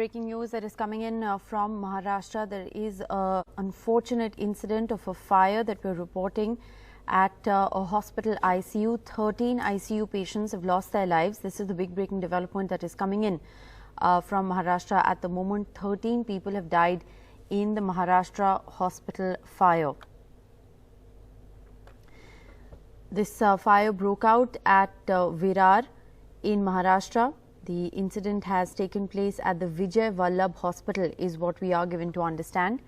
breaking news that is coming in from Maharashtra. There is an unfortunate incident of a fire that we're reporting at a hospital ICU. 13 ICU patients have lost their lives. This is the big breaking development that is coming in from Maharashtra at the moment. 13 people have died in the Maharashtra hospital fire. This fire broke out at Virar in Maharashtra. The incident has taken place at the Vijay Vallabh Hospital is what we are given to understand.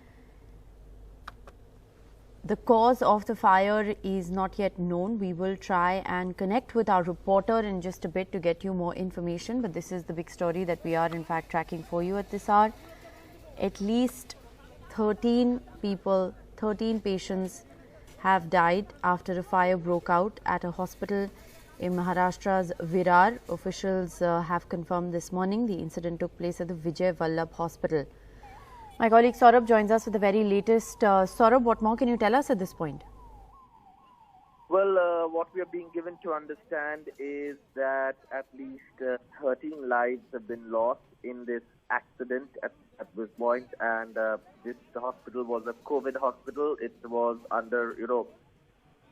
The cause of the fire is not yet known. We will try and connect with our reporter in just a bit to get you more information. But this is the big story that we are in fact tracking for you at this hour. At least 13 people, 13 patients have died after a fire broke out at a hospital in Maharashtra's Virar. Officials have confirmed this morning the incident took place at the Vijay Vallabh Hospital. My colleague Saurabh joins us with the very latest. Saurabh, what more can you tell us at this point? Well, what we are being given to understand is that at least 13 lives have been lost in this accident at this point, and this hospital was a COVID hospital. It was under,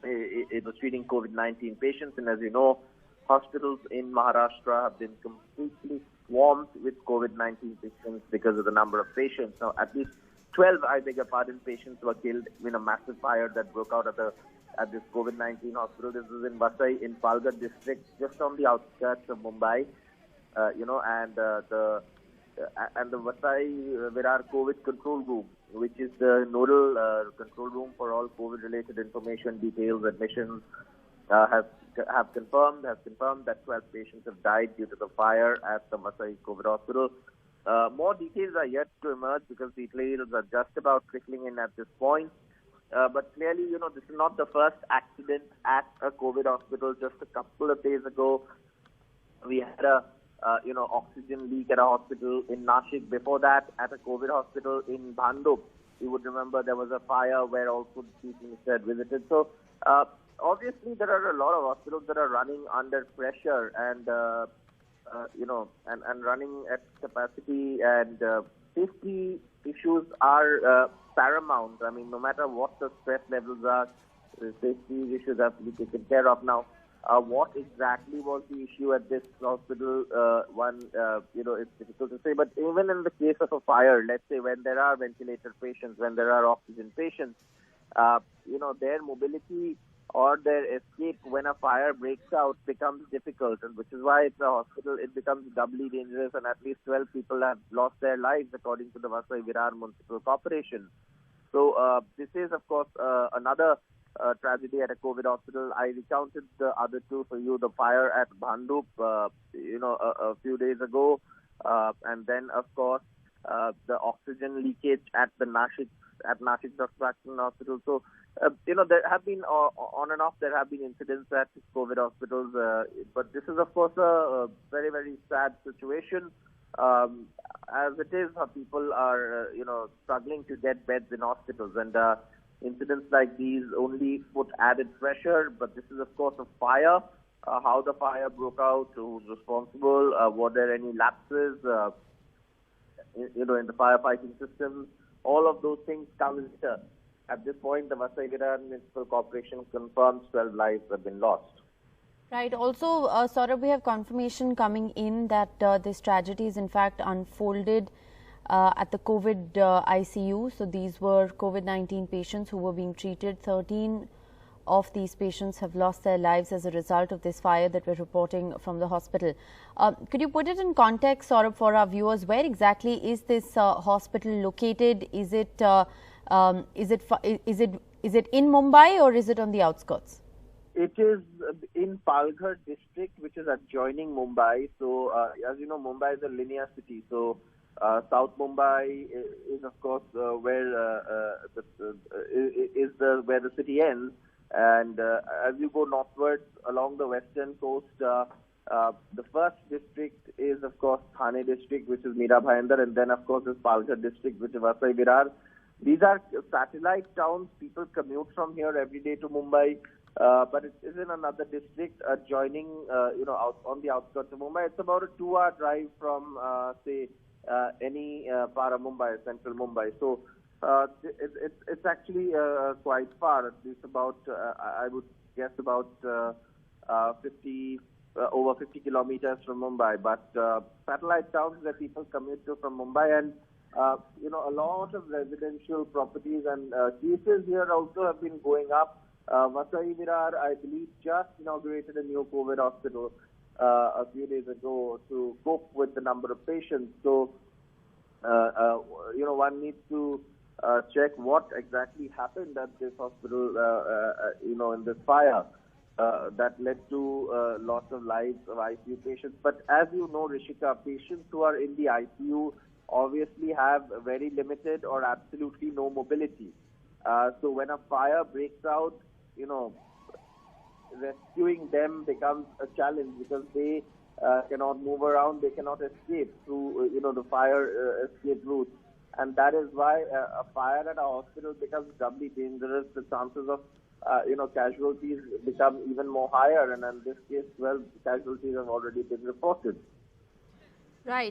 it was treating COVID-19 patients, and as you know, hospitals in Maharashtra have been completely swarmed with COVID-19 patients because of the number of patients. Now, at least 12, patients were killed in a massive fire that broke out at this COVID-19 hospital. This is in Vasai in Palghar district, just on the outskirts of Mumbai, and the Vasai Virar COVID control room, which is the nodal control room for all COVID-related information, details, admissions, have confirmed that 12 patients have died due to the fire at the Vasai COVID hospital. More details are yet to emerge because details are just about trickling in at this point. But clearly, this is not the first accident at a COVID hospital. Just a couple of days ago, we had a oxygen leak at a hospital in Nashik. Before that, at a COVID hospital in Bhandup, you would remember there was a fire where also the chief minister had visited. So, obviously, there are a lot of hospitals that are running under pressure and, and running at capacity, and safety issues are paramount. I mean, no matter what the stress levels are, the safety issues have to be taken care of now. What exactly was the issue at this hospital? It's difficult to say. But even in the case of a fire, let's say when there are ventilator patients, when there are oxygen patients, their mobility or their escape when a fire breaks out becomes difficult, and which is why it's a hospital. It becomes doubly dangerous, and at least 12 people have lost their lives, according to the Vasai Virar Municipal Corporation. So this is, of course, another tragedy at a COVID hospital. I recounted the other two for you. The fire at Bhandup, a few days ago, and then, of course, the oxygen leakage at the Nashik Dr. Hospital. So, there have been on and off. There have been incidents at COVID hospitals, but this is, of course, a very, very sad situation. As it is, people are, struggling to get beds in hospitals, and incidents like these only put added pressure. But this is, of course, a fire. How the fire broke out, who's responsible, were there any lapses, in the firefighting systems? All of those things come later. At this point, the Vasai Virar Municipal Corporation confirms 12 lives have been lost. Right. Also, Saurabh, we have confirmation coming in that this tragedy is in fact unfolded at the COVID ICU. So these were COVID-19 patients who were being treated. 13 of these patients have lost their lives as a result of this fire that we're reporting from the hospital. Could you put it in context, Saurabh, for our viewers? Where exactly is this hospital located? Is it in Mumbai or is it on the outskirts? It is in Palghar district, which is adjoining Mumbai. So, as you know, Mumbai is a linear city. So, South Mumbai is, of course, where the city ends. And as you go northwards along the western coast, the first district is, of course, Thane district, which is Meera Bhayandar, and then, of course, is Palghar district, which is Vasai Virar. These are satellite towns. People commute from here every day to Mumbai. But it is in another district adjoining, out on the outskirts of Mumbai. It's about a 2-hour drive from, say, any part of Mumbai, central Mumbai. So it's actually quite far, at least about, I would guess about 50, over 50 kilometers from Mumbai. But satellite towns that people commute to from Mumbai, and a lot of residential properties and cases here also have been going up. Virar, I believe, just inaugurated a new COVID hospital a few days ago to cope with the number of patients. So, one needs to check what exactly happened at this hospital, in this fire that led to loss of lives of ICU patients. But as you know, Rishika, patients who are in the ICU obviously have very limited or absolutely no mobility. So when a fire breaks out, rescuing them becomes a challenge because they cannot move around, they cannot escape through, the fire escape route. And that is why a fire at a hospital becomes doubly dangerous. The chances of, casualties become even more higher. And in this case, 12 casualties have already been reported. Right.